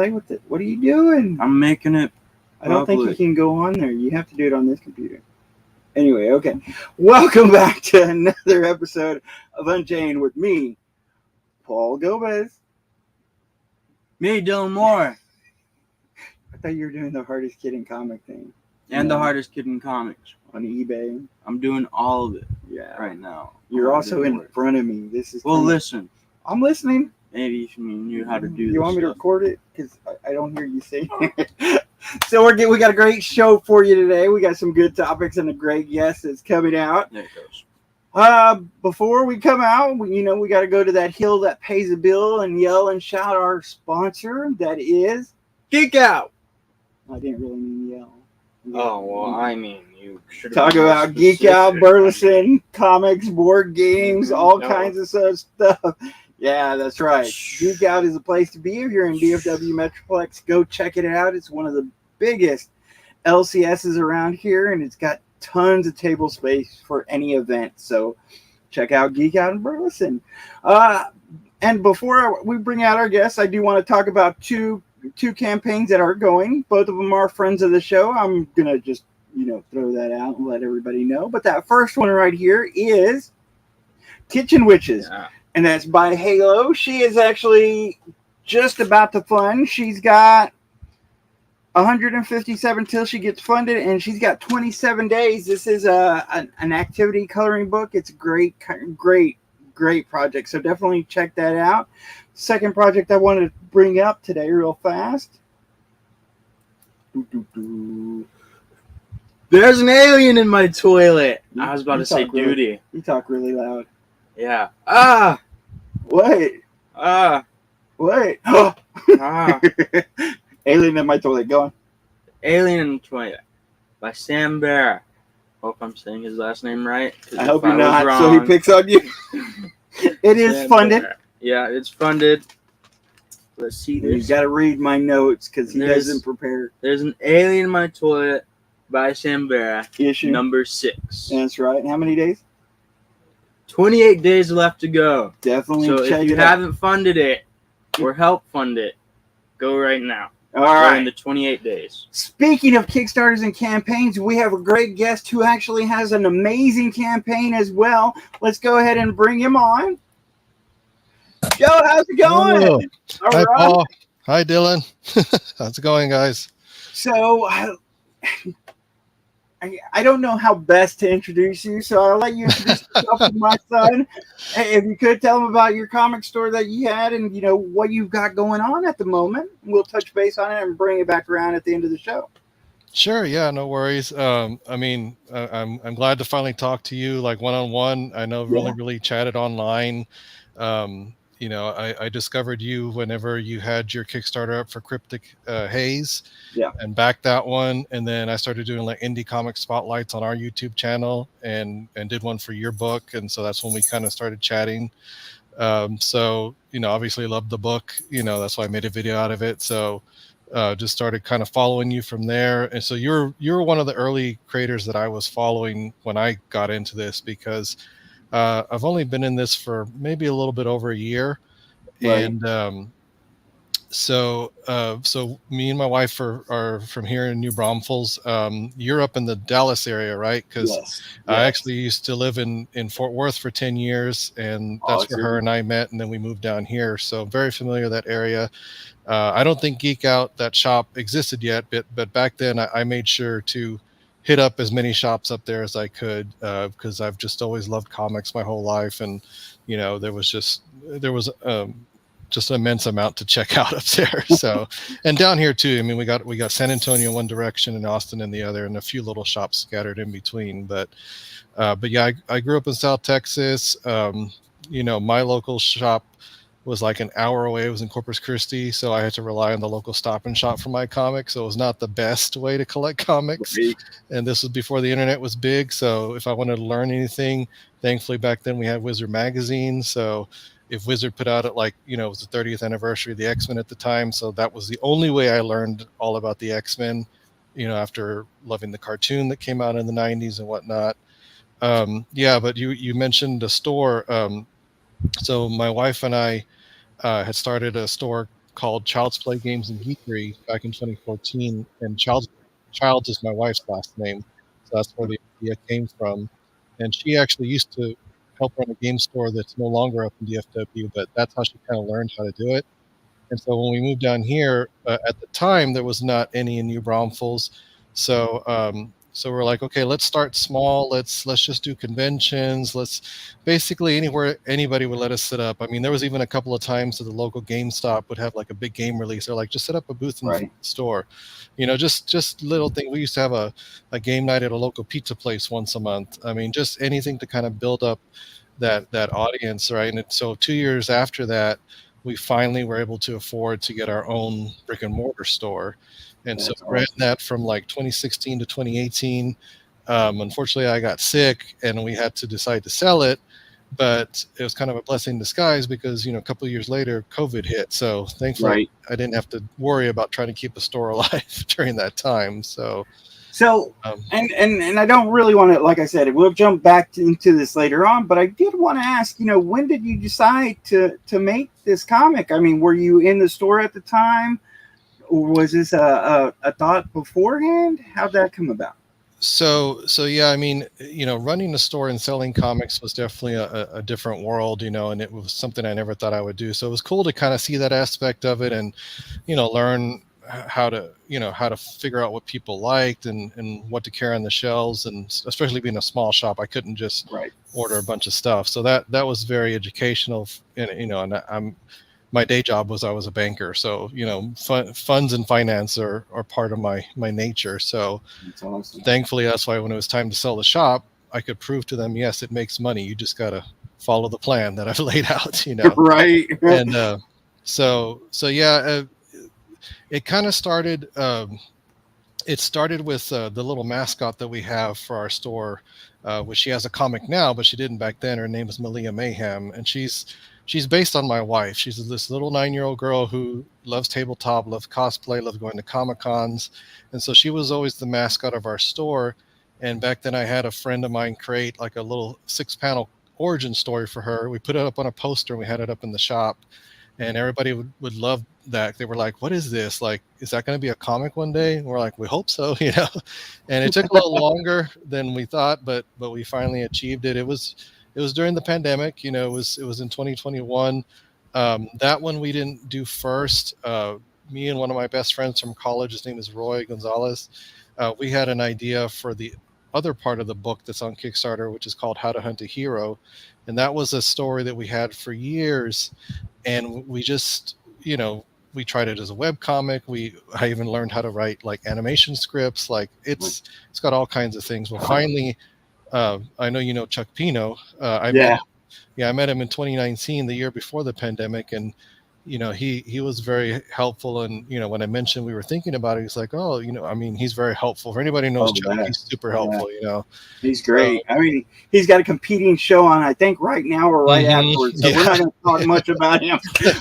play with it. What are you doing? I'm making it. I don't think you can go on there. You have to do it on this computer. Anyway, okay. Welcome back to another episode of Unchained with me, Paul Gomez. Me, Dylan Moore. I thought you were doing the hardest kid in comic thing. And the hardest kid in comics. On eBay. I'm doing all of it right now. You're also in front of me. This is. Well, listen. I'm listening. Maybe if you knew how to do this. You want me to record it? Because I don't hear you say it. So we got a great show for you today. We got some good topics and a great guest that's coming out. There it goes. Before we come out, we got to go to that hill that pays a bill and yell and shout our sponsor. That is Geek Out. I didn't really mean yell. Oh, well, I mean, you should talk about Geek Out, Burleson, comics, board games, all kinds of stuff. Yeah, that's right. Geek Out is a place to be. If you're in DFW Metroplex, go check it out. It's one of the biggest LCSs around here, and it's got tons of table space for any event. So check out Geek Out in Burleson. And before we bring out our guests, I do want to talk about two campaigns that are going. Both of them are friends of the show. I'm going to just, throw that out and let everybody know. But that first one right here is Kitchen Witches. Yeah. And that's by Halo. She is actually just about to fund. She's got 157 till she gets funded, and she's got 27 days. This is an activity coloring book. It's a great project. So definitely check that out. Second project I wanted to bring up today real fast. There's an alien in my toilet. I was about to say duty. You talk really loud. Yeah. Wait. Wait. Alien in my toilet. Go on. Alien in the Toilet by Sam Bear. Hope I'm saying his last name right. I hope you're not. So he picks on you. It is Sam funded. Bear. Yeah, it's funded. Let's see this. You got to read my notes because he doesn't prepare. There's an Alien in My Toilet by Sam Bear. Issue number 6. That's right. And how many days? 28 days left to go. Definitely so check it out. So if you haven't funded it or help fund it, go right now. All right. In the 28 days. Speaking of Kickstarters and campaigns, we have a great guest who actually has an amazing campaign as well. Let's go ahead and bring him on. Joe, how's it going? Hello. Hi, Paul. Hi, Dylan. How's it going, guys? So, I don't know how best to introduce you, so I'll let you introduce yourself to my son. If you could tell him about your comic store that you had and, what you've got going on at the moment. We'll touch base on it and bring it back around at the end of the show. Sure. Yeah, no worries. I'm glad to finally talk to you like one-on-one. I know really chatted online. I discovered you whenever you had your Kickstarter up for Cryptic Haze, and backed that one. And then I started doing like indie comic spotlights on our YouTube channel and did one for your book. And so that's when we kind of started chatting. Obviously loved the book, that's why I made a video out of it. So just started kind of following you from there. And so you're one of the early creators that I was following when I got into this, because I've only been in this for maybe a little bit over a year. Right. And so me and my wife are from here in New Braunfels. You're up in the Dallas area, right? Because yes. I actually used to live in Fort Worth for 10 years, and that's where her and I met, and then we moved down here. So very familiar with that area. I don't think Geek Out, that shop, existed yet, but back then I made sure to hit up as many shops up there as I could, because I've just always loved comics my whole life, and there was just an immense amount to check out up there. So, and down here too. I mean, we got San Antonio in one direction and Austin in the other, and a few little shops scattered in between. But yeah, I grew up in South Texas. My local shop was like an hour away. It was in Corpus Christi, so I had to rely on the local Stop and Shop for my comics. So it was not the best way to collect comics. Right. And this was before the internet was big. So if I wanted to learn anything, thankfully back then we had Wizard magazine. So if Wizard put out it it was the 30th anniversary of the X-Men at the time. So that was the only way I learned all about the X-Men, after loving the cartoon that came out in the 90s and whatnot. But you mentioned a store. So my wife and I had started a store called Child's Play Games and Geekery back in 2014, and Childs is my wife's last name, so that's where the idea came from. And she actually used to help run a game store that's no longer up in DFW, but that's how she kind of learned how to do it. And so when we moved down here, at the time there was not any in New Braunfels, so we're like, okay, let's start small. Let's just do conventions. Let's basically anywhere anybody would let us set up. I mean, there was even a couple of times that the local GameStop would have like a big game release. They're like, just set up a booth in the store, just little thing. We used to have a game night at a local pizza place once a month. I mean, just anything to kind of build up that audience, right? And so 2 years after that, we finally were able to afford to get our own brick and mortar store. And so we ran that from like 2016 to 2018. Unfortunately, I got sick and we had to decide to sell it, but it was kind of a blessing in disguise because, a couple of years later, COVID hit. So thankfully, I didn't have to worry about trying to keep the store alive during that time. And I don't really want to, like I said, we'll jump back into this later on, but I did want to ask, when did you decide to make this comic? I mean, were you in the store at the time? Or was this a thought beforehand? How'd that come about? So yeah, I mean, running a store and selling comics was definitely a different world, and it was something I never thought I would do. So it was cool to kind of see that aspect of it and, learn how to figure out what people liked and what to carry on the shelves. And especially being a small shop, I couldn't just order a bunch of stuff. So that was very educational. And my day job was I was a banker. So, funds and finance are part of my nature. So that's awesome. Thankfully, that's why when it was time to sell the shop, I could prove to them, yes, it makes money. You just got to follow the plan that I've laid out, Right. And so yeah, it kind of started. It started with the little mascot that we have for our store, which she has a comic now, but she didn't back then. Her name is Malia Mayhem, and she's based on my wife. She's this little 9-year-old girl who loves tabletop, loves cosplay, loves going to Comic-Cons. And so she was always the mascot of our store. And back then I had a friend of mine create like a little 6-panel origin story for her. We put it up on a poster and we had it up in the shop. And everybody would love that. They were like, what is this? Like, is that going to be a comic one day? And we're like, we hope so, And it took a little longer than we thought, but we finally achieved it. It was during the pandemic, it was in 2021. That one we didn't do first. Me and one of my best friends from college, his name is Roy Gonzalez. We had an idea for the other part of the book that's on Kickstarter, which is called How to Hunt a Hero. And that was a story that we had for years. And we just, we tried it as a web comic. I even learned how to write like animation scripts. Like it's got all kinds of things. Well, finally, I know Chuck Pino. I met him in 2019, the year before the pandemic, and he was very helpful. And when I mentioned we were thinking about it, he's like, "Oh, he's very helpful. For anybody who knows Chuck, he's super helpful. He's great. I mean, he's got a competing show on, I think, right now or right afterwards. So we're not going to talk much about him.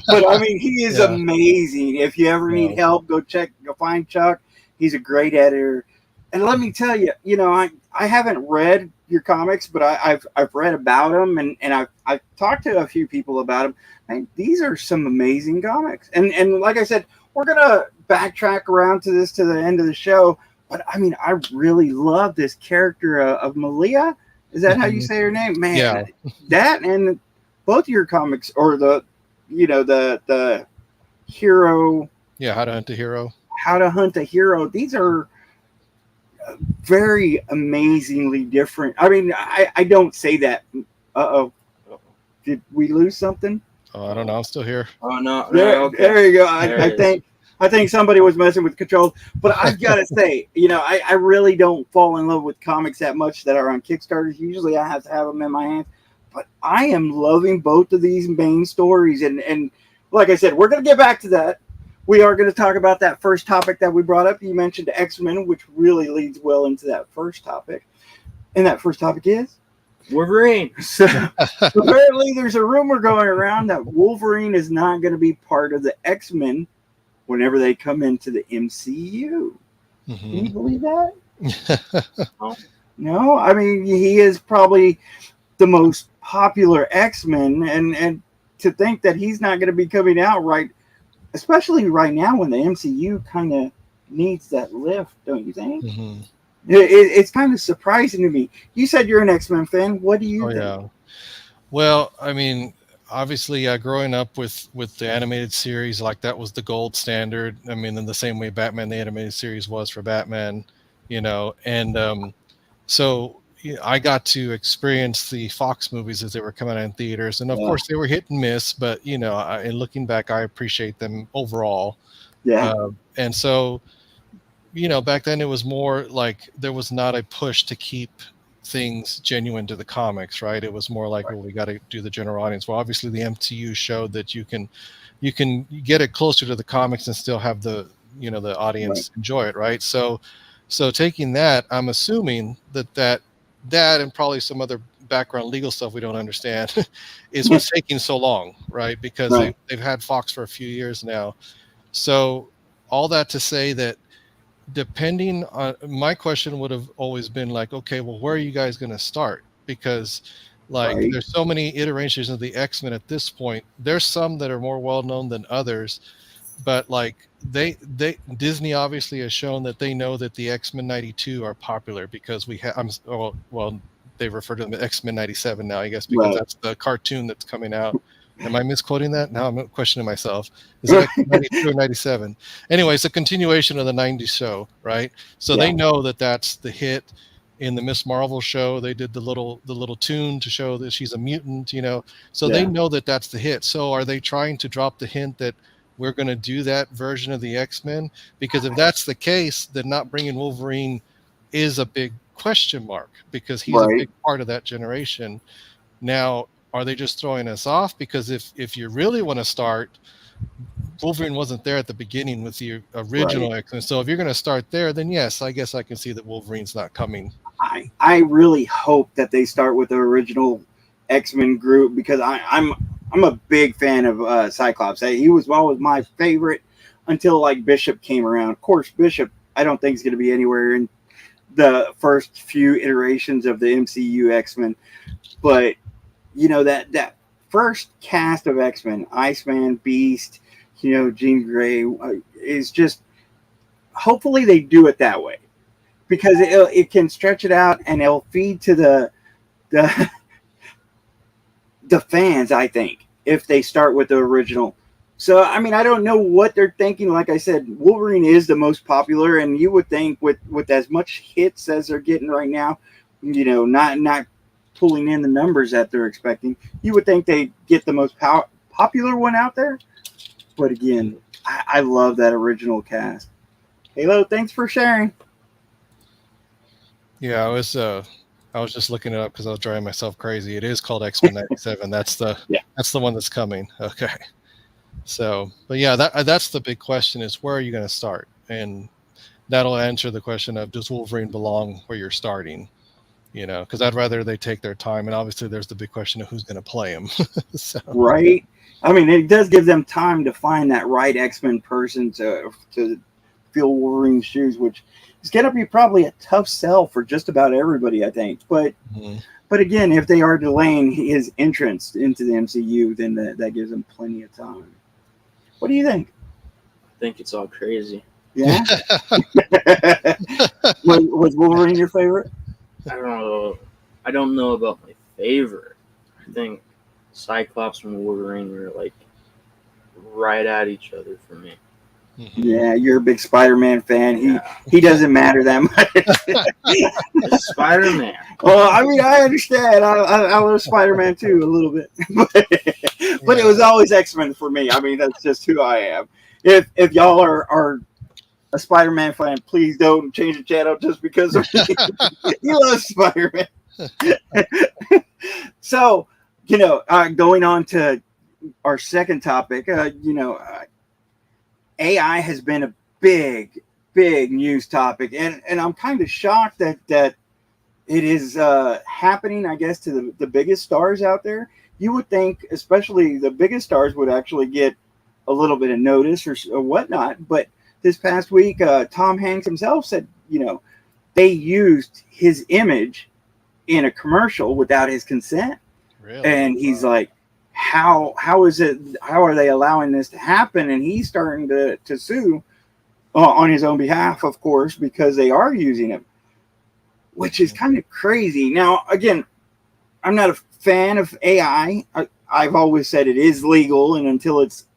But I mean, he is amazing. If you ever need help, go find Chuck. He's a great editor. And let me tell you, I haven't read your comics, but I've read about them and I've talked to a few people about them. These are some amazing comics. And like I said, we're gonna backtrack around to the end of the show. But I mean, I really love this character of Malia. Is that how you say her name? Man, yeah. That and both of your comics, or the hero. Yeah, How to Hunt a Hero. How to Hunt a Hero. These are very amazingly different. I mean, I don't say that. Uh-oh. Did we lose something? Oh, I don't know. I'm still here. Oh, no. There you go. I think somebody was messing with controls. But I've got to say, I really don't fall in love with comics that much that are on Kickstarter. Usually I have to have them in my hands. But I am loving both of these main stories. And like I said, we're going to get back to that. We are going to talk about that first topic that we brought up. You mentioned X-Men, which really leads well into that first topic. And that first topic is? Wolverine. So apparently there's a rumor going around that Wolverine is not going to be part of the X-Men whenever they come into the MCU. Mm-hmm. Can you believe that? No? I mean, he is probably the most popular X-Men, and to think that he's not going to be coming out right especially right now when the MCU kind of needs that lift, don't you think? Mm-hmm. It's kind of surprising to me. You said you're an X-Men fan. What do you Oh think? yeah. Well, I mean, obviously, growing up with the animated series, like that was the gold standard. I mean, in the same way Batman the animated series was for Batman, and so I got to experience the Fox movies as they were coming out in theaters, and of Yeah, course they were hit and miss, but in looking back, I appreciate them overall. yeah, And so back then it was more like there was not a push to keep things genuine to the comics, right? It was more like, well, we got to do the general audience. Well, obviously the MCU showed that you can get it closer to the comics and still have the right. audience enjoy it, right? So taking that, I'm assuming that and probably some other background legal stuff we don't understand is what's taking so long, right? Because Right. they've had Fox for a few years now. So all that to say that, depending on, my question would have always been like, okay, well, where are you guys going to start? Because like Right. there's so many iterations of the X-Men at this point. There's some that are more well known than others, but like they Disney obviously has shown that they know that the X-Men 92 are popular because we have well they refer to them as X-Men 97 now, I guess, because Right. that's the cartoon that's coming out. Am I misquoting that? Now I'm questioning myself. Is it X-Men 92 or 97? Anyway, it's a continuation of the 90s show, right? So Yeah. they know that that's the hit. In the Miss Marvel show, they did the little tune to show that she's a mutant, so they Yeah. know that that's the hit. So are they trying to drop the hint that we're going to do that version of the X-Men? Because if that's the case, then not bringing Wolverine is a big question mark, because he's a Right. big part of that generation. Now, are they just throwing us off? Because if you really want to start, Wolverine wasn't there at the beginning with the Right. original X-Men. So if you're going to start there, then yes, I guess I can see that Wolverine's not coming. I really hope that they start with the original X-Men group because I'm a big fan of Cyclops. He was always my favorite until like Bishop came around. Of course, Bishop I don't think is going to be anywhere in the first few iterations of the MCU X-Men, but that first cast of X-Men, Iceman, Beast, Jean Grey, is just hopefully they do it that way because it can stretch it out and it'll feed to the the fans, I think, if they start with the original. So I mean, I don't know what they're thinking. Like I said, Wolverine is the most popular, and you would think with as much hits as they're getting right now, not pulling in the numbers that they're expecting, you would think they get the most popular one out there. But again, I love that original cast. Halo, thanks for sharing. Yeah, I was just looking it up because I was driving myself crazy. It is called X-Men 97. Yeah. That's the one that's coming. Okay. So, but yeah, that's the big question, is where are you going to start? And that'll answer the question of, does Wolverine belong where you're starting? Because I'd rather they take their time. And obviously there's the big question of who's going to play him. So, Right? I mean, it does give them time to find that right X-Men person to fill Wolverine's shoes, which is going to be probably a tough sell for just about everybody, I think. But mhm. but again, if they are delaying his entrance into the MCU, then that gives them plenty of time. What do you think? I think it's all crazy. Yeah. was Wolverine your favorite? I don't know. I don't know about my favorite. I think Cyclops and Wolverine were like right at each other for me. Mhm. Yeah, you're a big Spider-Man fan. Yeah. He doesn't matter that much. Spider-Man. Well, I mean, I understand. I love Spider-Man too a little bit, but it was always X-Men for me. I mean, that's just who I am. If y'all are a Spider-Man fan, please don't change the channel just because of me. You love Spider-Man. So, going on to our second topic, AI has been a big news topic, and I'm kind of shocked that it is happening, I guess, to the biggest stars out there. You would think, especially the biggest stars, would actually get a little bit of notice or whatnot. But this past week, Tom Hanks himself said, they used his image in a commercial without his consent. Really? And he's like, how are they allowing this to happen? And he's starting to sue on his own behalf, of course, because they are using it, which is kind of crazy. Now, again, I'm not a fan of AI. I've always said it is legal, and until it's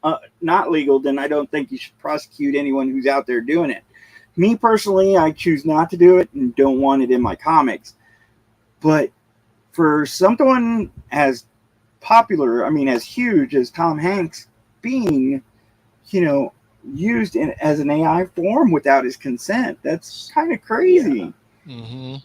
not legal, then I don't think you should prosecute anyone who's out there doing it. Me personally, I choose not to do it and don't want it in my comics. But for someone as popular, I mean, as huge as Tom Hanks being, used as an AI form without his consent, that's kind of crazy. Yeah. Mm-hmm.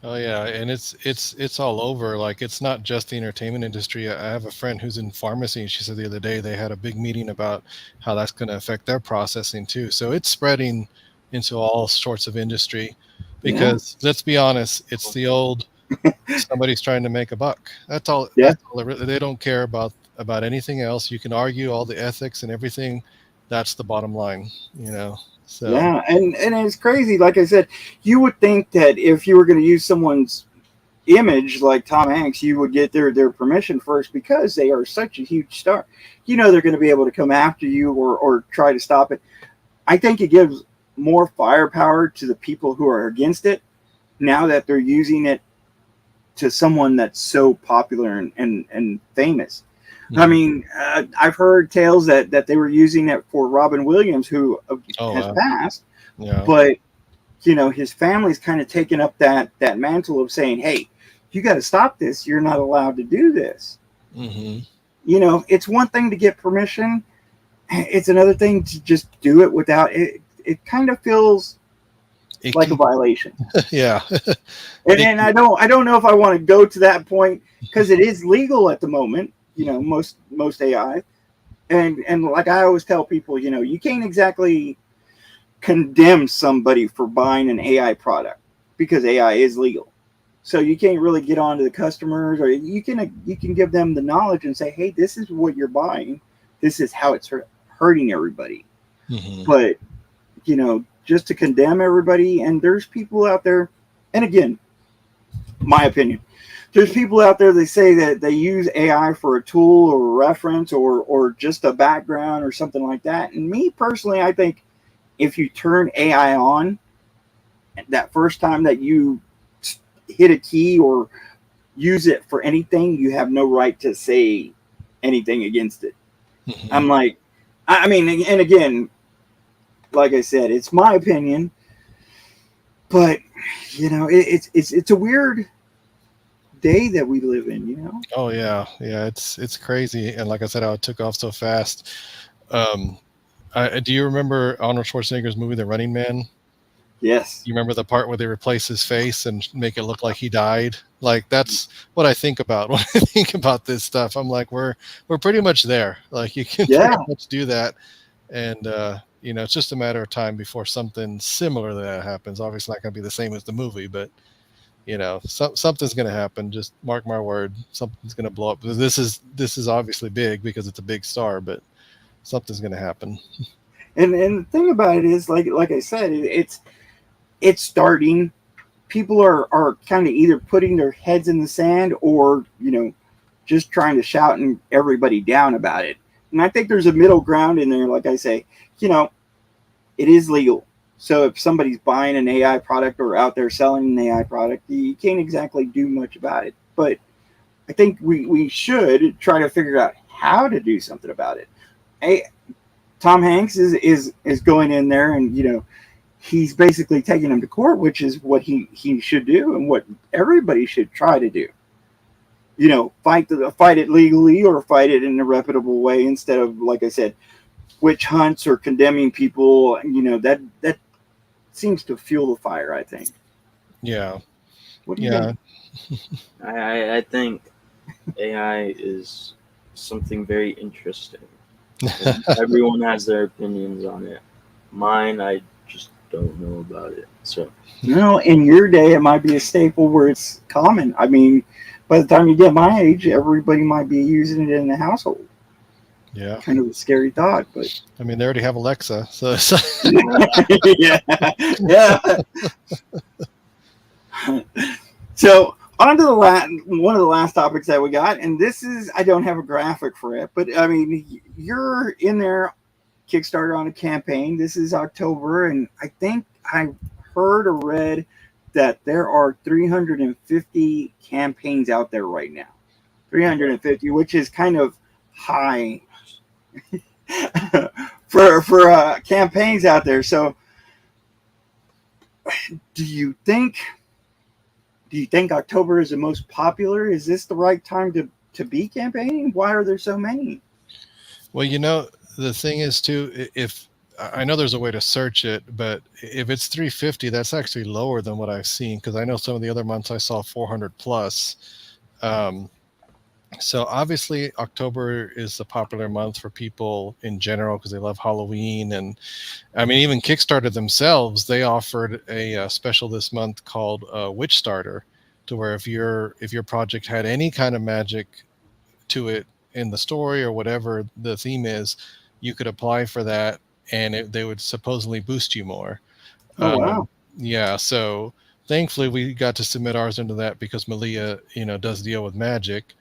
Oh yeah, and it's all over. Like, it's not just the entertainment industry. I have a friend who's in pharmacy, and she said the other day they had a big meeting about how that's going to affect their processing too. So it's spreading into all sorts of industry, because let's be honest, it's the old somebody's trying to make a buck. That's all. Yeah. That's all they don't care about anything else. You can argue all the ethics and everything. That's the bottom line, So yeah, and it's crazy. Like I said, you would think that if you were going to use someone's image like Tom Hanks, you would get their permission first, because they are such a huge star. They're going to be able to come after you or try to stop it. I think it gives more firepower to the people who are against it now that they're using it to someone that's so popular and famous. I mean, I've heard tales that they were using it for Robin Williams, who has passed. Yeah. But, his family's kind of taken up that mantle of saying, hey, you got to stop this. You're not allowed to do this. Mm-hmm. It's one thing to get permission. It's another thing to just do it without it. It kind of feels like a violation. Yeah. and I don't know if I want to go to that point, because it is legal at the moment. Most AI, and like I always tell people, you can't exactly condemn somebody for buying an AI product, because AI is legal. So you can't really get on to the customers, or you can give them the knowledge and say, hey, this is what you're buying. This is how it's hurting everybody. Mm-hmm. But, just to condemn everybody, and there's people out there, and again, my opinion, there's people out there, they say that they use AI for a tool or a reference or just a background or something like that. And me personally, I think if you turn AI on that first time that you hit a key or use it for anything, you have no right to say anything against it. Mm-hmm. I'm like, I mean, and again, like I said, it's my opinion, but it's a weird day that we live in. Oh yeah, it's crazy. And like I said, how it took off so fast. Do you remember Arnold Schwarzenegger's movie The Running Man? Yes. You remember the part where they replace his face and make it look like he died? Like, that's what I think about when I think about this stuff. I'm like, we're pretty much there. Like, you can pretty much do that, and it's just a matter of time before something similar to that happens. Obviously not going to be the same as the movie, but something's going to happen. Just mark my word, something's going to blow up. This is obviously big because it's a big star, but something's going to happen. And the thing about it is, like I said, it's starting. People are kind of either putting their heads in the sand or just trying to shout everybody down about it. And I think there's a middle ground in there. Like I say, it is legal. So if somebody's buying an AI product or out there selling an AI product, you can't exactly do much about it. But I think we should try to figure out how to do something about it. Hey, Tom Hanks is going in there, and he's basically taking him to court, which is what he should do and what everybody should try to do. Fight it legally or fight it in a reputable way, instead of, like I said, witch hunts or condemning people. That seems to fuel the fire, I think. Yeah. What do you think? I think AI is something very interesting. Everyone has their opinions on it. Mine, I just don't know about it. So in your day, it might be a staple where it's common. I mean, by the time you get my age, everybody might be using it in the household. Yeah. Kind of a scary thought, but I mean, they already have Alexa, so yeah. So On to the one of the last topics that we got, and this is, I don't have a graphic for it, but I mean, you're in there, Kickstarter on a campaign. This is October, and I think I heard or read that there are 350 campaigns out there right now. 350, which is kind of high for campaigns out there. So, do you think October is the most popular? Is this the right time to be campaigning? Why are there so many? Well, the thing is too, if I know there's a way to search it, but if it's 350, that's actually lower than what I've seen, because I know some of the other months I saw 400 plus. So obviously October is the popular month for people in general because they love Halloween. And I mean, even Kickstarter themselves, they offered a special this month called Witch Starter, to where if your project had any kind of magic to it in the story or whatever the theme is, you could apply for that, and they would supposedly boost you more. Oh, wow. Yeah. So thankfully we got to submit ours into that because Malia, does deal with magic.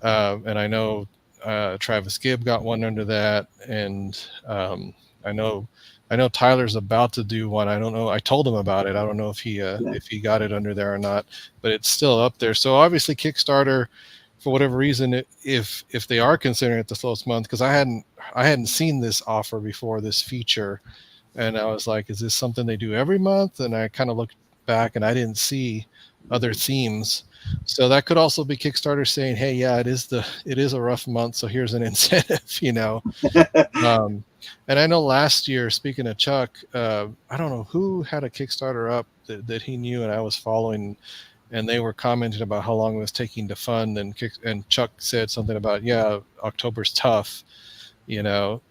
And I know Travis Gibb got one under that, and I know Tyler's about to do one. I don't know. I told him about it. I don't know if he got it under there or not, but it's still up there. So obviously Kickstarter, for whatever reason, if they are considering it the slowest month, because I hadn't seen this offer before, this feature, and I was like, is this something they do every month? And I kind of looked back and I didn't see other themes. So that could also be Kickstarter saying, hey, yeah, it is a rough month, so here's an incentive, And I know last year, speaking of Chuck, I don't know who had a Kickstarter up that he knew and I was following, and they were commenting about how long it was taking to fund, and Chuck said something about, yeah, October's tough,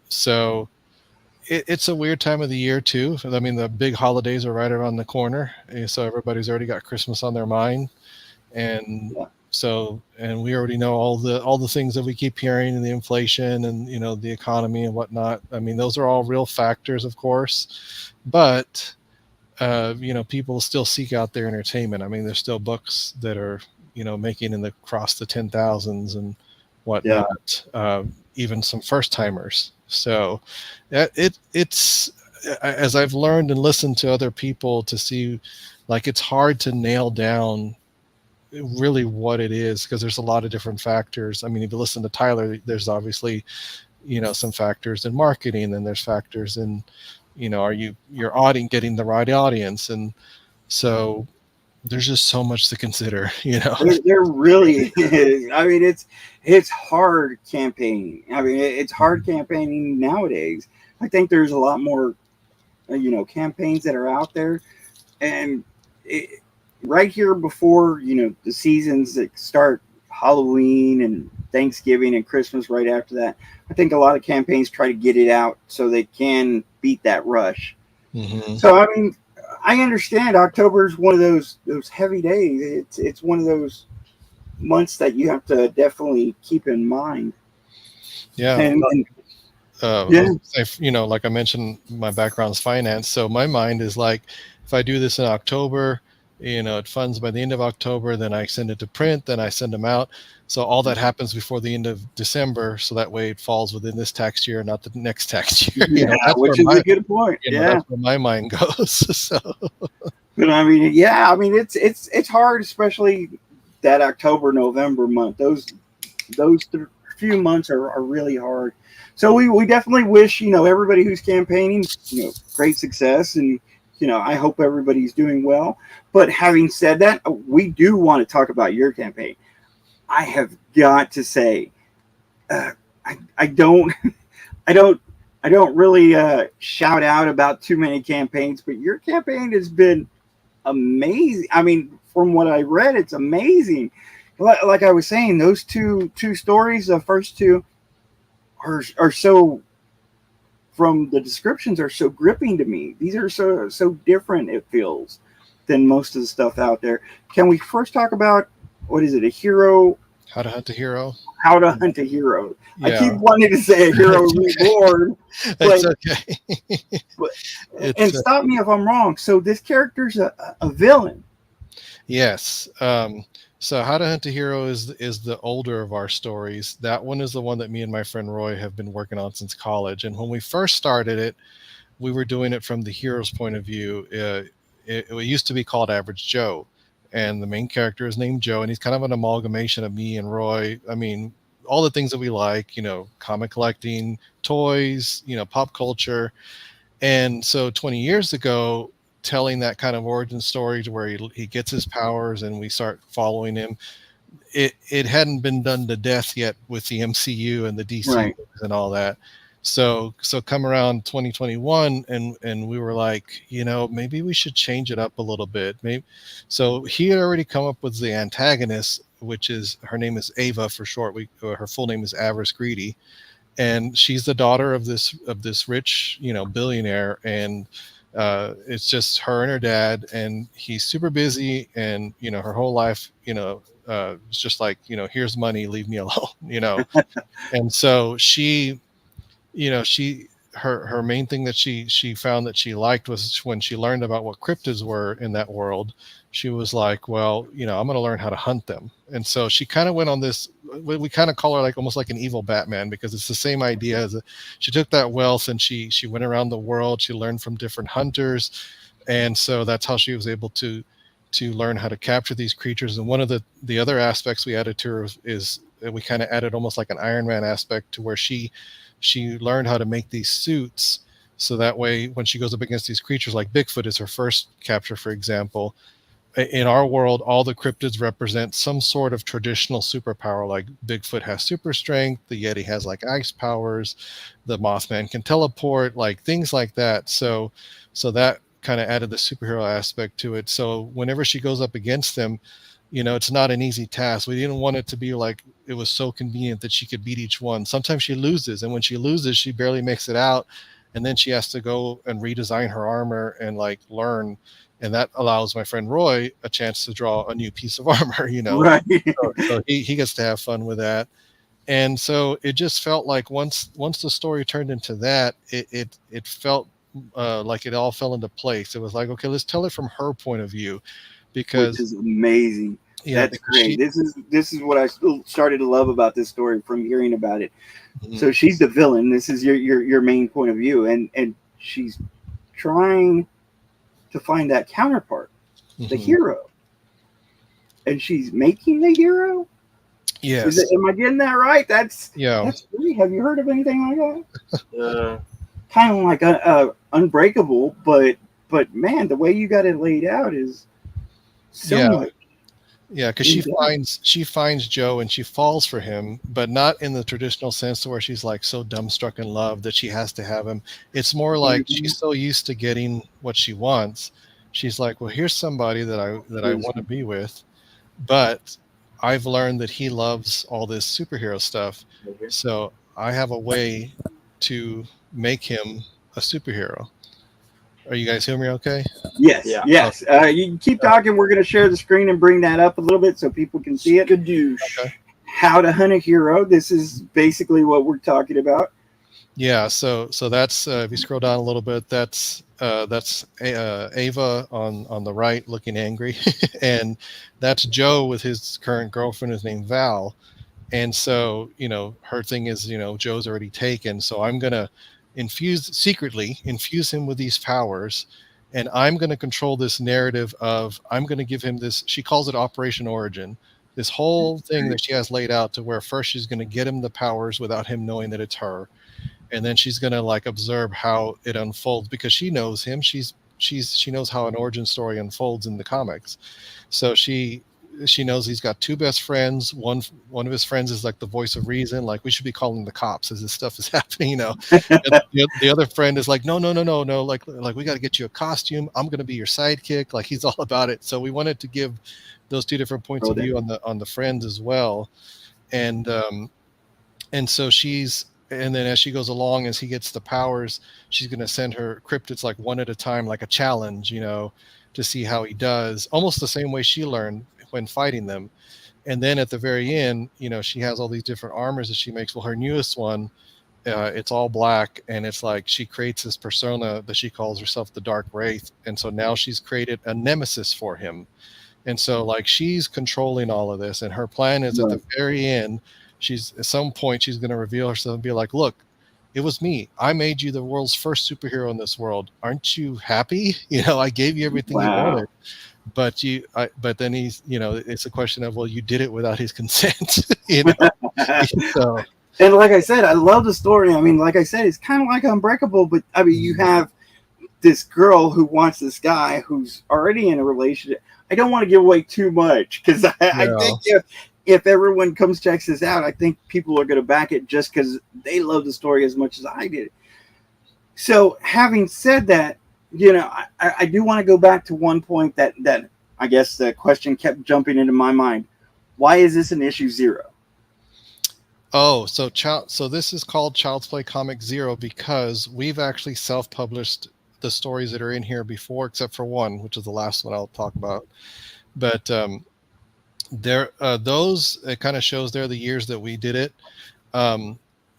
So it's a weird time of the year too. I mean, the big holidays are right around the corner, so everybody's already got Christmas on their mind. And and we already know all the things that we keep hearing, and the inflation and the economy and whatnot. I mean, those are all real factors, of course, but people still seek out their entertainment. I mean, there's still books that are making across the 10,000s and whatnot. Even some first timers. So it's as I've learned and listened to other people to see, like, it's hard to nail down really what it is, because there's a lot of different factors. I mean, if you listen to Tyler, there's obviously some factors in marketing, and there's factors in are your audience getting the right audience, and so there's just so much to consider. There really is. I mean, it's hard campaigning. I mean, it's hard campaigning nowadays. I think there's a lot more campaigns that are out there, and right here before the seasons that start, Halloween and Thanksgiving and Christmas right after that, I think a lot of campaigns try to get it out so they can beat that rush. Mm-hmm. So I mean, I understand October is one of those heavy days. It's one of those months that you have to definitely keep in mind. Yeah. Like I mentioned, my background's finance, so my mind is like, if I do this in October, it funds by the end of October, then I send it to print, then I send them out. So all that happens before the end of December, so that way it falls within this tax year, not the next tax year. Which is a good point. That's where my mind goes. So, but I mean, it's hard, especially that October, November month. Those few months are really hard. So we definitely wish everybody who's campaigning great success, and I hope everybody's doing well. But having said that, we do want to talk about your campaign. I have got to say, I don't really shout out about too many campaigns, but your campaign has been amazing. I mean, from what I read, it's amazing. Like I was saying, those two stories, the first two, are so, from the descriptions, are so gripping to me. These are so different, it feels, than most of the stuff out there. Can we first talk about, what is it, a hero? How to Hunt a Hero? How to Hunt a Hero. Yeah. I keep wanting to say a Hero Reborn. That's okay. And stop me if I'm wrong. So this character's a villain. Yes. So How to Hunt a Hero is the older of our stories. That one is the one that me and my friend Roy have been working on since college. And when we first started it, we were doing it from the hero's point of view. It used to be called Average Joe, and the main character is named Joe, and he's kind of an amalgamation of me and Roy. I mean, all the things that we like, comic collecting, toys, pop culture. And so 20 years ago, telling that kind of origin story to where he gets his powers and we start following him, it hadn't been done to death yet with the MCU and the DC Right. and all that. So come around 2021 and we were like, maybe we should change it up a little bit. Maybe. So he had already come up with the antagonist, which is, her name is Ava for short. Her full name is Avarice Greedy, and she's the daughter of this rich, billionaire, and it's just her and her dad, and he's super busy, and her whole life, it's just like, here's money, leave me alone. And so she, her main thing that she found that she liked was when she learned about what cryptids were in that world. She was like, well, I'm going to learn how to hunt them. And so she kind of went on this, we kind of call her like almost like an evil Batman, because it's the same idea as she took that wealth and she went around the world. She learned from different hunters. And so that's how she was able to learn how to capture these creatures. And one of the other aspects we added to her is we kind of added almost like an Iron Man aspect to where she learned how to make these suits. So that way, when she goes up against these creatures, like Bigfoot is her first capture, for example, in our world, all the cryptids represent some sort of traditional superpower. Like Bigfoot has super strength, the Yeti has like ice powers, the Mothman can teleport, like things like that. So that kind of added the superhero aspect to it. So whenever she goes up against them, it's not an easy task. We didn't want it to be like it was so convenient that she could beat each one. Sometimes she loses, and when she loses, she barely makes it out, and then she has to go and redesign her armor and like learn. And that allows my friend Roy a chance to draw a new piece of armor, Right. So he gets to have fun with that. And so it just felt like once the story turned into that, it felt like it all fell into place. It was like, okay, let's tell it from her point of view, because Which is amazing. yeah, That's great. This is what I started to love about this story from hearing about it. Mhm. So she's the villain. This is your main point of view, and she's trying to find that counterpart, the Mhm. hero, and she's making the hero. Yes. Am I getting that right? That's Yeah. great. Have you heard of anything like Uh, that? Kind of like Unbreakable, but man, the way you got it laid out is so Yeah. much. Yeah, because she finds Joe and she falls for him, but not in the traditional sense to where she's like so dumbstruck in love that she has to have him. It's more like she's so used to getting what she wants. She's like, well, here's somebody that I want to be with, but I've learned that he loves all this superhero stuff, so I have a way to make him a superhero. Are you guys hearing me okay? Yes, Yeah. yes. You can keep talking. We're going to share the screen and bring that up a little bit so people can see it. Skadoosh. Okay. How to Hunt a Hero. This is basically what we're talking about. Yeah, so that's if you scroll down a little bit, that's Ava on the right looking angry, and that's Joe with his current girlfriend who's named Val. And so her thing is Joe's already taken, so I'm gonna secretly infuse him with these powers, and I'm gonna control this narrative of, I'm gonna give him this, she calls it Operation Origin, this whole thing that she has laid out to where first she's gonna get him the powers without him knowing that it's her, and then she's gonna like observe how it unfolds, because she knows him. She knows how an origin story unfolds in the comics. So she knows he's got two best friends. One of his friends is like the voice of reason, like we should be calling the cops as this stuff is happening. The other friend is like, no, like we got to get you a costume. I'm gonna be your sidekick. Like he's all about it. So we wanted to give those two different points of view on the friends as well, and so and then as she goes along, as he gets the powers, she's going to send her cryptids like one at a time, like a challenge, to see how he does, almost the same way she learned when fighting them. And then at the very end, she has all these different armors that she makes. Well, her newest one, it's all black, and it's like she creates this persona that she calls herself the Dark Wraith. And so now she's created a nemesis for him. And so like she's controlling all of this, and her plan is at the very end, she's at some point she's going to reveal herself and be like, look, it was me. I made you the world's first superhero in this world. Aren't you happy? I gave you everything you wanted. But but then he's, it's a question of, well, you did it without his consent. So, and like I said, I love the story. I mean, like I said, it's kind of like Unbreakable, but I mean, you have this girl who wants this guy who's already in a relationship. I don't want to give away too much because I think if everyone comes checks this out, I think people are going to back it just because they love the story as much as I did. So having said that, I do want to go back to one point that I guess the question kept jumping into my mind. Why is this an issue 0? Oh, so this is called Child's Play Comic 0 because we've actually self-published the stories that are in here before, except for one, which is the last one I'll talk about. But those, it kind of shows there the years that we did it.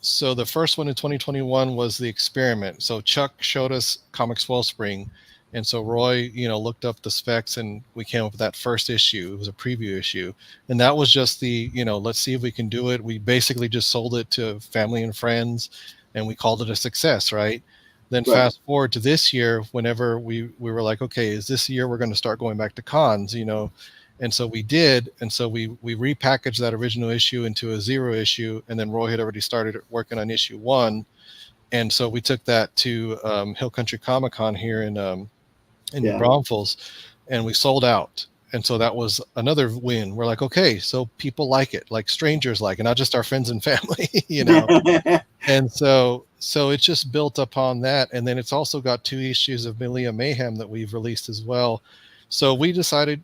So the first one in 2021 was The Experiment. So Chuck showed us Comics Wellspring, and so Roy, looked up the specs, and we came up with that first issue. It was a preview issue, and that was just the, let's see if we can do it. We basically just sold it to family and friends, and we called it a success, right? Then fast forward to this year, whenever we were like, okay, is this year we're going to start going back to cons, And so we did, and so we repackaged that original issue into a 0 issue, and then Roy had already started working on issue 1, and so we took that to Hill Country Comic Con here in New Braunfels, and we sold out. And so that was another win. We're like, okay, so people like it, like strangers like it, not just our friends and family, And so it's just built upon that, and then it's also got 2 issues of Malia Mayhem that we've released as well. So we decided,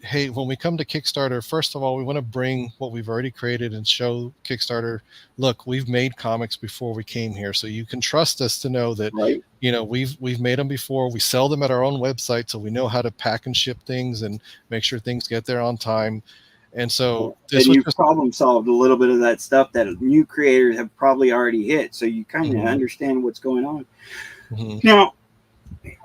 hey, when we come to Kickstarter, first of all, we want to bring what we've already created and show Kickstarter, look, we've made comics before we came here, so you can trust us to know that, we've made them before. We sell them at our own website, so we know how to pack and ship things and make sure things get there on time. And so you've problem solved a little bit of that stuff that new creators have probably already hit, so you kind of understand what's going on. Now,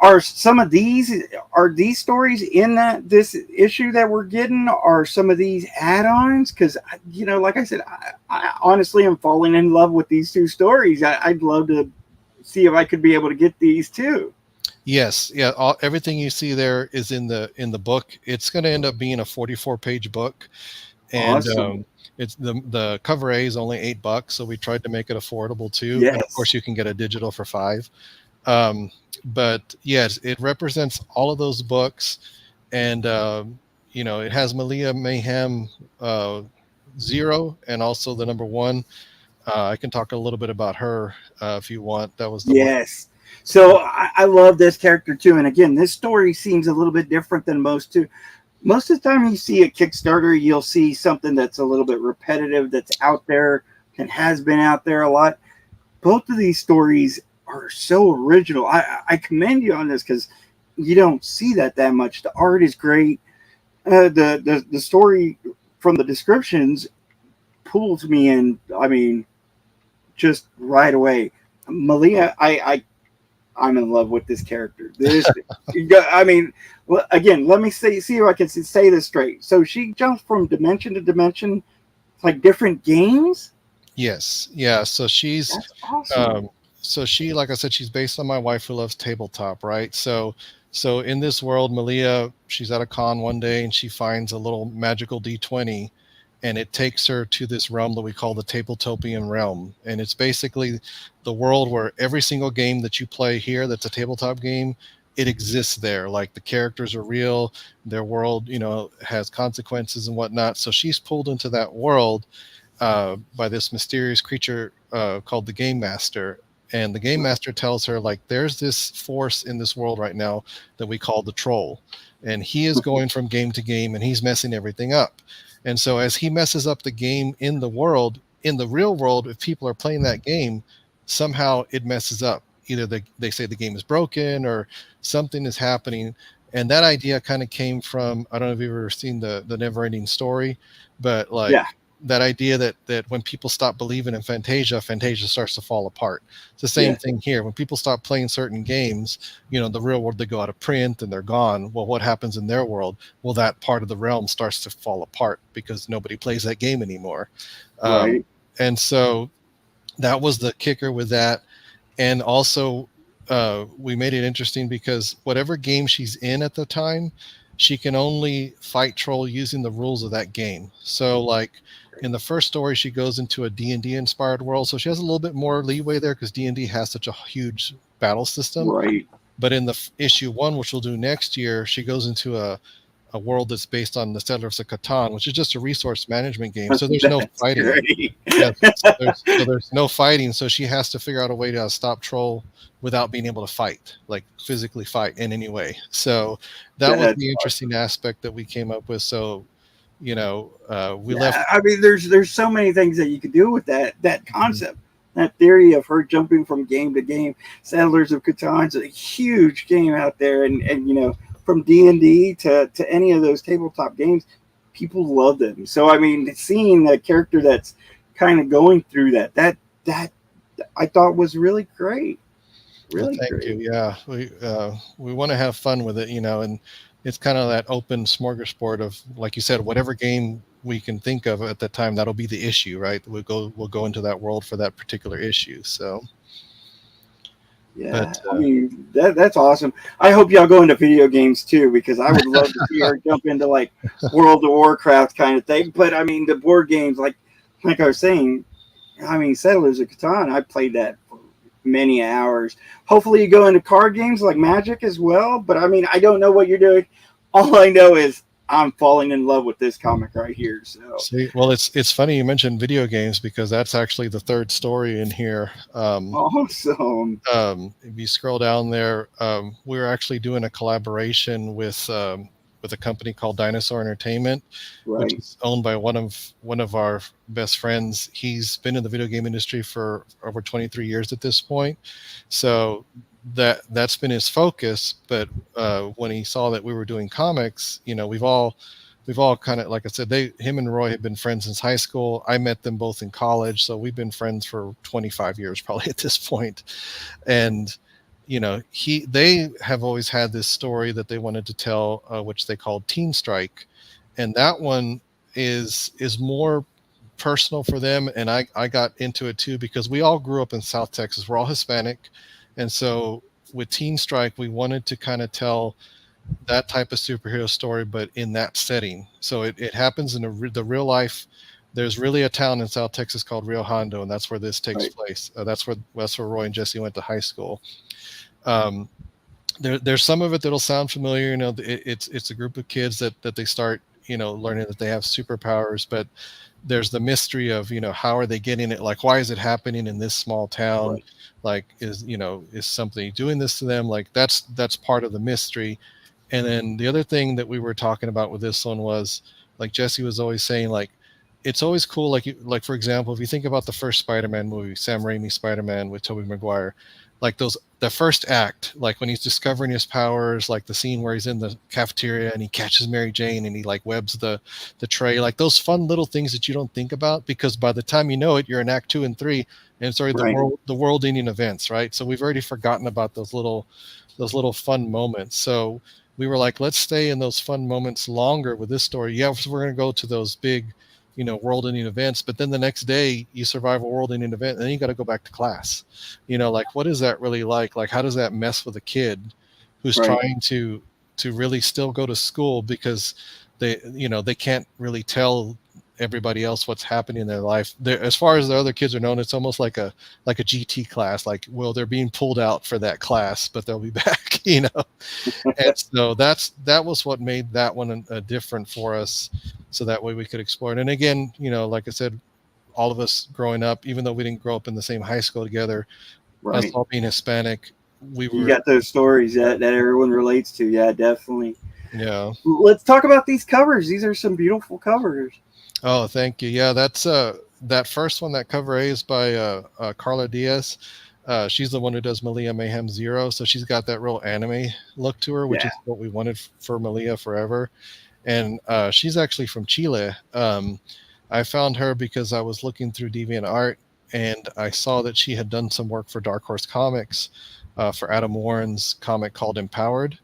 are these stories in this issue that we're getting? Are some of these add-ons? Because like I said, I honestly am falling in love with these 2 stories. I'd love to see if I could be able to get these too. Yes, everything you see there is in the book. It's going to end up being a 44-page book, and awesome. It's the cover A is only $8, so we tried to make it affordable too. Yes. And of course, you can get a digital for $5. But yes, it represents all of those books, and it has Malia Mayhem 0 and also the number 1. I can talk a little bit about her if you want. That was the one. So I love this character too, and again, this story seems a little bit different than most too. Most of the time, you see a Kickstarter, you'll see something that's a little bit repetitive, that's out there and has been out there a lot. Both of these stories are so original. I commend you on this because you don't see that much. The art is great. The story from the descriptions pulls me in. I mean, just right away. Malia, I'm in love with this character. I mean, again, let me see if I can say this straight. So she jumps from dimension to dimension, like different games. Yes, yeah. So she's That's awesome. So she, like I said, she's based on My Wife Who Loves Tabletop, right? So in this world, Malia, she's at a con one day and she finds a little magical D20, and it takes her to this realm that we call the Tabletopian realm. And it's basically the world where every single game that you play here that's a tabletop game, it exists there. Like the characters are real, their world, has consequences and whatnot. So she's pulled into that world by this mysterious creature called the Game Master. And the Game Master tells her, like, there's this force in this world right now that we call the Troll. And he is going from game to game, and he's messing everything up. And so as he messes up the game in the world, in the real world, if people are playing that game, somehow it messes up. Either they say the game is broken or something is happening. And that idea kind of came from, I don't know if you've ever seen the Never Ending Story, but that idea that when people stop believing in Fantasia starts to fall apart. It's the same thing here. When people stop playing certain games, the real world, they go out of print and they're gone. Well, what happens in their world? Well, that part of the realm starts to fall apart because nobody plays that game anymore. Right. And so that was the kicker with that. And also, we made it interesting because whatever game she's in at the time, she can only fight troll using the rules of that game. So like in the first story, she goes into a D&D inspired world. So she has a little bit more leeway there because D&D has such a huge battle system. Right. But in the issue 1, which we'll do next year, she goes into a world that's based on the Settlers of Catan, which is just a resource management game. So there's no fighting. There's no fighting. So she has to figure out a way to stop troll without being able to fight, like physically fight in any way. So that was the interesting aspect that we came up with. So, we left. I mean, there's so many things that you could do with that concept. That theory of her jumping from game to game. Settlers of Catan's a huge game out there, and from D&D to any of those tabletop games, people love them. So I mean, seeing a character that's kind of going through that I thought was really great. Really thank great. you. Yeah, we want to have fun with it, and it's kind of that open smorgasbord of, like you said, whatever game we can think of at the time, that'll be the issue, right? We'll go into that world for that particular issue. So. Yeah, I mean, that's awesome. I hope y'all go into video games too, because I would love to see her jump into like World of Warcraft kind of thing. But I mean, the board games, like I was saying, I mean, Settlers of Catan, I played that for many hours. Hopefully you go into card games like Magic as well. But I mean, I don't know what you're doing. All I know is I'm falling in love with this comic right here. So, see, well, it's funny you mentioned video games because that's actually the third story in here. Awesome. If you scroll down there, we were actually doing a collaboration with a company called Dinosaur Entertainment, which is owned by one of our best friends. He's been in the video game industry for over 23 years at this point. So that's been his focus. But when he saw that we were doing comics, we've all kind of, like I said, him and Roy have been friends since high school. I met them both in college, so we've been friends for 25 years probably at this point. And they have always had this story that they wanted to tell, which they called Teen Strike, and that one is more personal for them. And I got into it too because we all grew up in South Texas. We're all Hispanic. And so with Teen Strike, we wanted to kind of tell that type of superhero story, but in that setting. So it happens in the real life. There's really a town in South Texas called Rio Hondo, and that's where this takes place. That's where Roy and Jesse went to high school. There's some of it that'll sound familiar. It's a group of kids that they start, learning that they have superpowers, but there's the mystery of, how are they getting it? Like, why is it happening in this small town? Right. Like, is something doing this to them? Like, that's part of the mystery. And then the other thing that we were talking about with this one was, like Jesse was always saying, like, it's always cool. Like for example, if you think about the first Spider-Man movie, Sam Raimi Spider-Man with Tobey Maguire, like the first act, like when he's discovering his powers, like the scene where he's in the cafeteria and he catches Mary Jane and he like webs the tray, like those fun little things that you don't think about, because by the time you know it, you're in act 2 and 3, and it's already the world ending events, right? So we've already forgotten about those little fun moments. So we were like, let's stay in those fun moments longer with this story. Yeah, so we're going to go to those big, world-ending events, but then the next day you survive a world-ending event, and then you got to go back to class. Like, what is that really like? Like, how does that mess with a kid who's trying to really still go to school because they can't really tell everybody else what's happening in their life? As far as the other kids are known, it's almost like a GT class. Like, well, they're being pulled out for that class, but they'll be back, And so that was what made that one different for us. So that way we could explore it. And again, like I said, all of us growing up, even though we didn't grow up in the same high school together, us all being Hispanic, you got those stories that everyone relates to. Yeah, definitely. Yeah. Let's talk about these covers. These are some beautiful covers. Oh, thank you. Yeah, that's that first one, that cover A is by Carla Diaz. She's the one who does Malia Mayhem Zero, so she's got that real anime look to her, which is what we wanted for Malia forever. And she's actually from Chile. I found her because I was looking through DeviantArt and I saw that she had done some work for Dark Horse Comics for Adam Warren's comic called Empowered.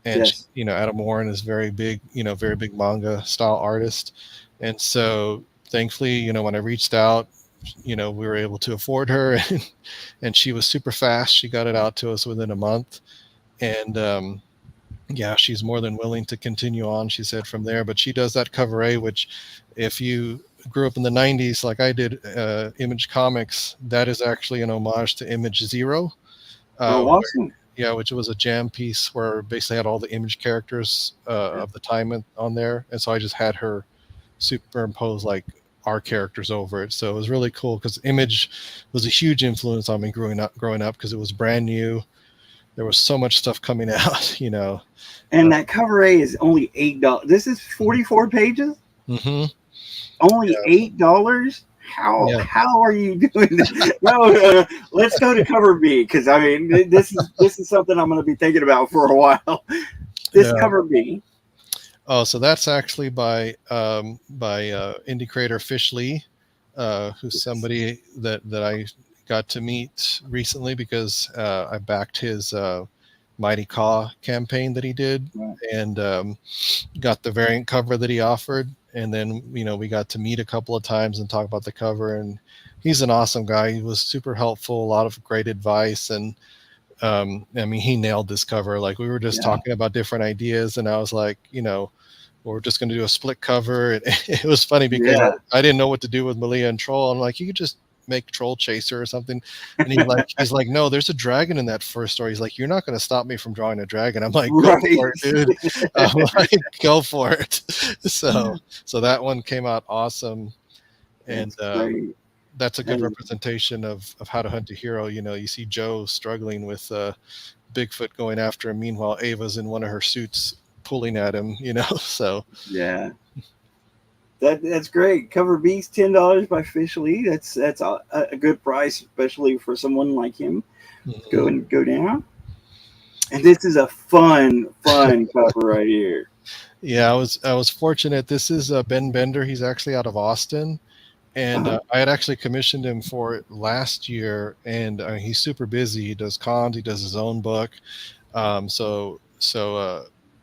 And she, Yes. Adam Warren is very big, very big manga style artist. And so thankfully, when I reached out, we were able to afford her and she was super fast. She got it out to us within a month. And yeah, she's more than willing to continue on, she said, from there. But she does that cover A, which if you grew up in the 90s like I did, Image Comics, that is actually an homage to Image Zero. Oh, awesome. Yeah, which was a jam piece where basically had all the Image characters of the time on there. And so I just had her superimpose like our characters over it. So it was really cool because Image was a huge influence on me growing up because it was brand new. There was so much stuff coming out, And that cover A is only $8. This is 44 pages. Mm-hmm. Only $8. How are you doing this? No, let's go to cover B because I mean this is something I'm going to be thinking about for a while. This cover B. Oh, so that's actually by indie creator Fish Lee, who's somebody that I got to meet recently because I backed his Mighty Caw campaign that he did, and got the variant cover that he offered. And then, we got to meet a couple of times and talk about the cover. And he's an awesome guy. He was super helpful, a lot of great advice. And I mean, he nailed this cover. Like we were just talking about different ideas, and I was like, we're just going to do a split cover. And it was funny because I didn't know what to do with Malia and Troll. I'm like, you could just make Troll Chaser or something. And he's like, no, there's a dragon in that first story. He's like, you're not going to stop me from drawing a dragon. I'm like, go for it, dude. I'm like, go for it. So that one came out awesome. And that's a good representation of how to hunt a hero. You see Joe struggling with Bigfoot going after him. Meanwhile, Ava's in one of her suits pulling at him, so. Yeah. That's great. Cover B's $10 by Fish Lee. That's a good price, especially for someone like him. Mm-hmm. Go down. And this is a fun cover right here. Yeah, I was fortunate. This is Ben Bender. He's actually out of Austin, and I had actually commissioned him for it last year. And he's super busy. He does cons. He does his own book. So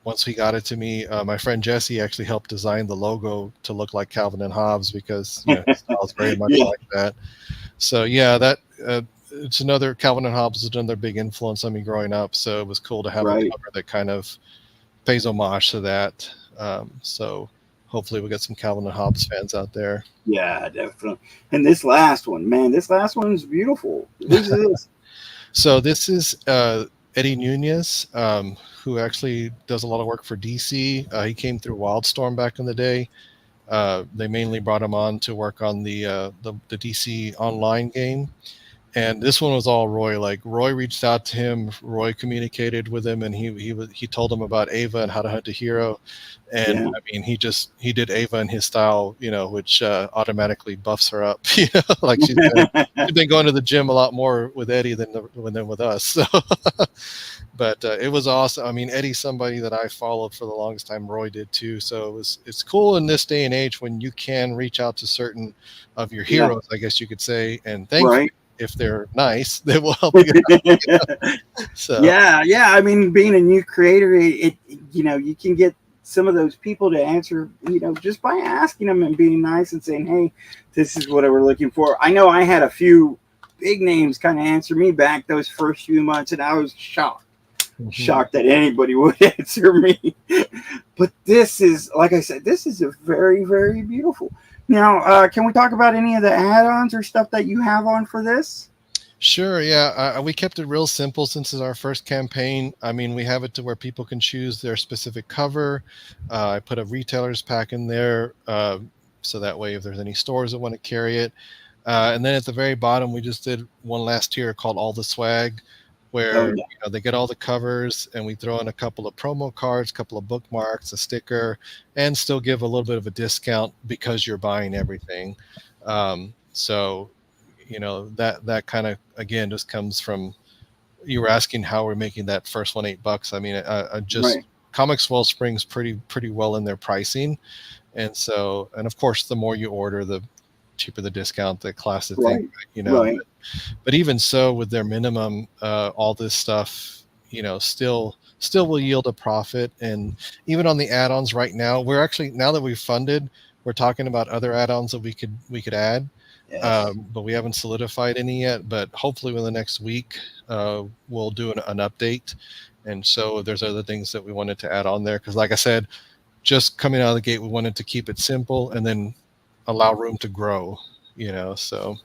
once he got it to me, my friend Jesse actually helped design the logo to look like Calvin and Hobbes because his style is very much like that. So that it's another Calvin and Hobbes is another big influence on me growing up. So it was cool to have a cover that kind of pays homage to that. So hopefully we'll get some Calvin and Hobbes fans out there. Yeah, definitely. And this last one is beautiful. Who's this? So this is Eddie Nunez, who actually does a lot of work for DC. He came through Wildstorm back in the day. They mainly brought him on to work on the DC online game. And this one was all Roy. Like Roy reached out to him, Roy communicated with him, and he told him about Ava and how to hunt a hero. And I mean, he did Ava in his style, which automatically buffs her up. Like she's been going to the gym a lot more with Eddie than with us. So, but it was awesome. I mean, Eddie's somebody that I followed for the longest time. Roy did too. So it's cool in this day and age when you can reach out to certain of your heroes, I guess you could say, and thank you. If they're nice, they will help you out. So I mean, being a new creator, it you can get some of those people to answer, just by asking them and being nice and saying, hey, this is what we're looking for. I know I had a few big names kind of answer me back those first few months, and I was shocked that anybody would answer me. But this is, like I said, this is a very, very beautiful. Now, can we talk about any of the add-ons or stuff that you have on for this? Sure, yeah. We kept it real simple since it's our first campaign. I mean, we have it to where people can choose their specific cover. I put a retailer's pack in there, so that way if there's any stores that want to carry it. And then at the very bottom, we just did one last tier called All the Swag, where they get all the covers, and we throw in a couple of promo cards, a couple of bookmarks, a sticker, and still give a little bit of a discount because you're buying everything. So that kind of, again, just comes from, you were asking how we're making that first one $8. I mean, Comics Wellspring's pretty well in their pricing. And so, and of course, the more you order, the cheaper the discount, the classic Right. thing, you know. Right. But even so, with their minimum, all this stuff, you know, still will yield a profit. And even on the add-ons right now, we're actually, now that we've funded, we're talking about other add-ons that we could add. Yes. But we haven't solidified any yet. But hopefully within the next week, we'll do an update. And so there's other things that we wanted to add on there because, like I said, just coming out of the gate, we wanted to keep it simple and then allow room to grow. You know, so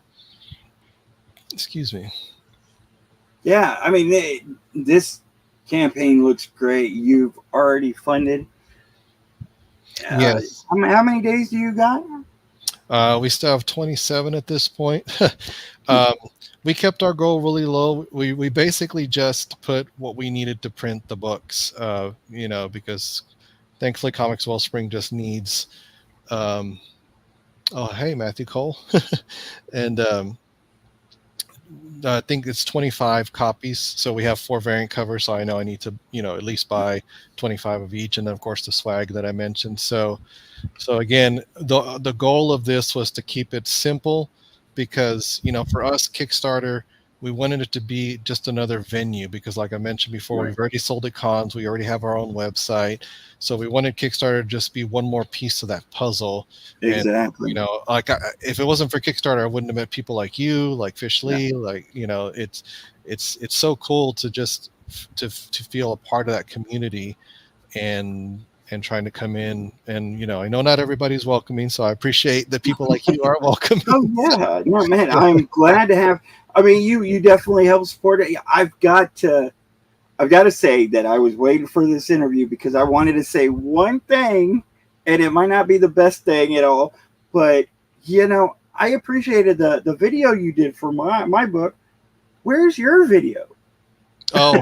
excuse me. Yeah, I mean, this campaign looks great. You've already funded. Yes. How many days do you got? We still have 27 at this point. We kept our goal really low. We basically just put what we needed to print the books, you know, because thankfully Comics Wellspring just needs, oh, hey, Matthew Cole. And I think it's 25 copies. So we have 4 variant covers. So I know I need to, you know, at least buy 25 of each. And then of course the swag that I mentioned. So again, the goal of this was to keep it simple because, you know, for us Kickstarter, we wanted it to be just another venue because like I mentioned before, Right. we've already sold at cons. We already have our own website. So we wanted Kickstarter to just be one more piece of that puzzle. Exactly. And, you know, like if it wasn't for Kickstarter, I wouldn't have met people like you, like Fish Lee, like, you know, it's so cool to just to feel a part of that community and trying to come in. And, you know, I know not everybody's welcoming, so I appreciate that people like you are welcoming. Oh yeah, no man, I'm glad to have. I mean, you definitely help support it. I've got to say that I was waiting for this interview because I wanted to say one thing, and it might not be the best thing at all, but you know, I appreciated the video you did for my book. Where's your video? Oh,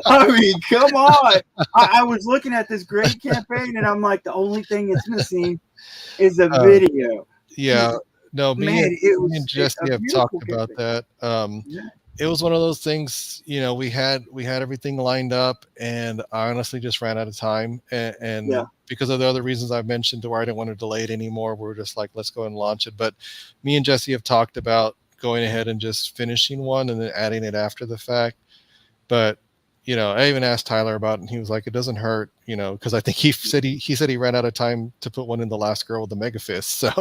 I mean, come on. I was looking at this great campaign and I'm like, the only thing it's missing is a video. Yeah. No, me and Jesse have talked about that. Yeah. It was one of those things, you know, we had everything lined up and I honestly just ran out of time. And Yeah. because of the other reasons I've mentioned to where I didn't want to delay it anymore, we were just like, let's go and launch it. But me and Jesse have talked about going ahead and just finishing one and then adding it after the fact. But, you know, I even asked Tyler about it and he was like, it doesn't hurt, you know, because I think he said he ran out of time to put one in The Last Girl with the Mega Fist. So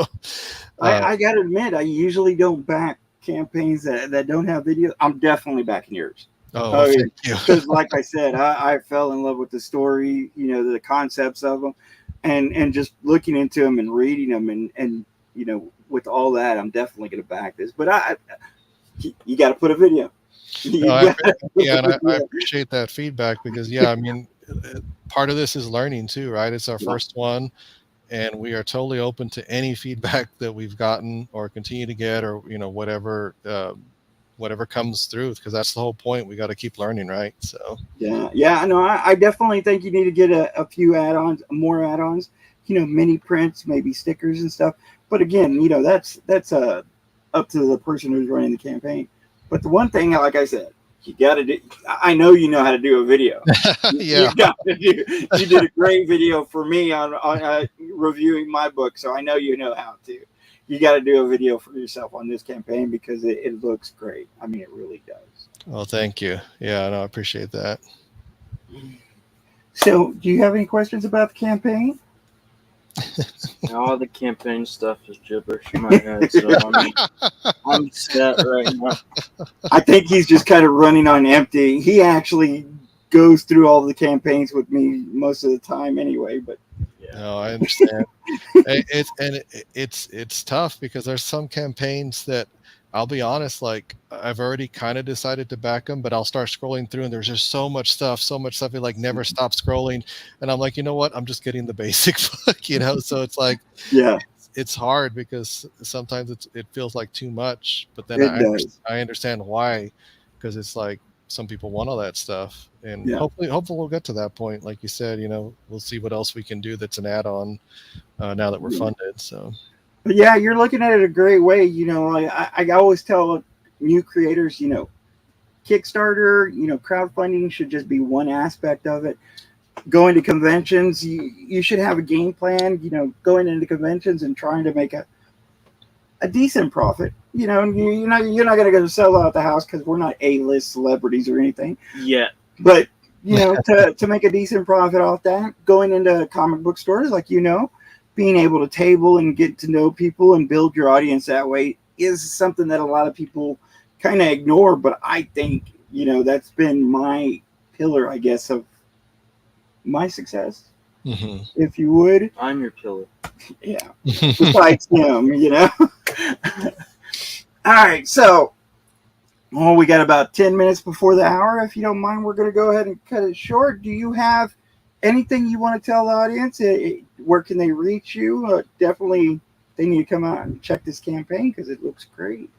I got to admit, I usually don't back campaigns that don't have video. I'm definitely backing yours. Oh, thank you. Because like I said, I fell in love with the story, you know, the concepts of them and just looking into them and reading them and you know, with all that, I'm definitely going to back this. But you got to put a video. No, I appreciate that feedback because, yeah, I mean, part of this is learning too, right? It's our first one, and we are totally open to any feedback that we've gotten or continue to get, or, you know, whatever comes through, because that's the whole point. We got to keep learning, right? So yeah, no, I definitely think you need to get a few more add-ons, you know, mini prints, maybe stickers and stuff. But again, you know, that's up to the person who's running the campaign. But the one thing, like I said, you got to do. I know you know how to do a video. Yeah, you did a great video for me on reviewing my book, so I know you know how to. You got to do a video for yourself on this campaign because it looks great. I mean, it really does. Well, thank you. Yeah, no, I appreciate that. So, do you have any questions about the campaign? All the campaign stuff is gibberish in my head, so I'm set right now. I think he's just kind of running on empty. He actually goes through all the campaigns with me most of the time anyway, but yeah. No, I understand. It's tough because there's some campaigns that, I'll be honest, like I've already kind of decided to back them, but I'll start scrolling through and there's just so much stuff. It like never stops scrolling. And I'm like, you know what? I'm just getting the basic book, you know? So it's like, yeah, it's hard because sometimes it feels like too much, but then I understand why, because it's like some people want all that stuff. And hopefully we'll get to that point. Like you said, you know, we'll see what else we can do that's an add-on now that we're funded. So. But yeah, you're looking at it a great way. You know, I always tell new creators, you know, Kickstarter, you know, crowdfunding should just be one aspect of it. going to conventions, you should have a game plan, going into conventions and trying to make a decent profit. You're not going to go sell out the house because we're not A-list celebrities or anything. Yeah. But, to make a decent profit off that, going into comic book stores, being able to table and get to know people and build your audience that way is something that a lot of people kind of ignore. But I think, that's been my pillar, I guess, of my success. Mm-hmm. If you would. I'm your pillar. Yeah. Besides him, All right. So, we got about 10 minutes before the hour. If you don't mind, we're going to go ahead and cut it short. Do you have anything you want to tell the audience? Where can they reach you? Definitely, they need to come out and check this campaign because it looks great.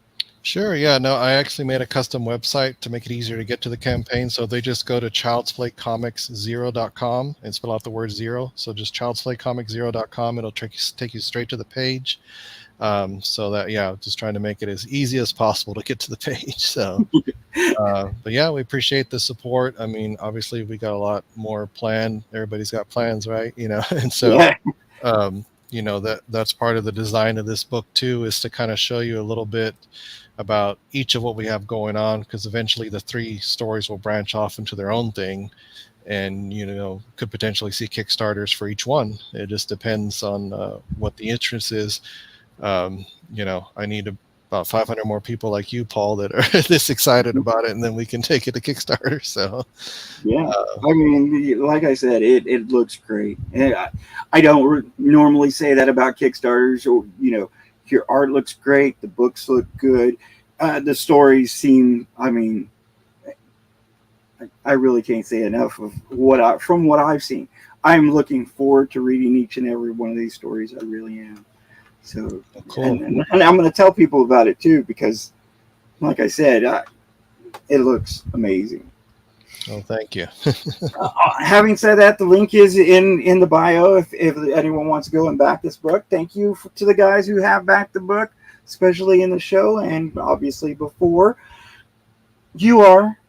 Sure. Yeah. No, I actually made a custom website to make it easier to get to the campaign. So they just go to childsplaycomics0.com and spell out the word zero. So just childsplaycomics0.com. It'll take you straight to the page. So that, just trying to make it as easy as possible to get to the page. So, but yeah, we appreciate the support. I mean, obviously we got a lot more planned. Everybody's got plans, right? And so, that's part of the design of this book too, is to kind of show you a little bit about each of what we have going on, because eventually the 3 stories will branch off into their own thing, and could potentially see Kickstarters for each one. It just depends on what the interest is. I need about 500 more people like you, Paul, that are this excited about it, and then we can take it to Kickstarter. So I mean, like I said, it looks great, and I don't normally say that about Kickstarters. Or your art looks great, the books look good, the stories seem, I mean, I really can't say enough of from what I've seen. I'm looking forward to reading each and every one of these stories. I really am. So cool. And I'm going to tell people about it too, because like I said, it looks amazing. Oh, thank you. Having said that, the link is in the bio if anyone wants to go and back this book. Thank you to the guys who have backed the book, especially in the show and obviously before. You are.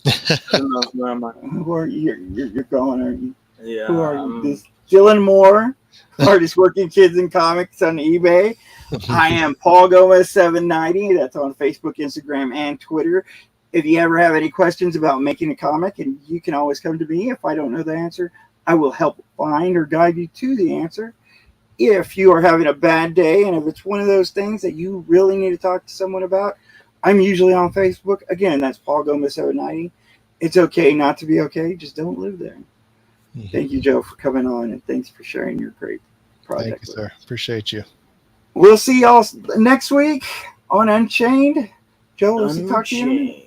I don't know who am I. Who are you? You're going, aren't you? Yeah. Who are you? This Dylan Moore, Hardest Working Kids in Comics on eBay. I am Paul Gomez 790. That's on Facebook, Instagram, and Twitter. If you ever have any questions about making a comic, and you can always come to me. If I don't know the answer, I will help find or guide you to the answer. If you are having a bad day, and if it's one of those things that you really need to talk to someone about, I'm usually on Facebook. Again, that's Paul Gomez 790. It's okay not to be okay. Just don't live there. Mm-hmm. Thank you, Joe, for coming on, and thanks for sharing your great project. Thank you, sir. Appreciate you. We'll see y'all next week on Unchained. Joe, let's talk to you.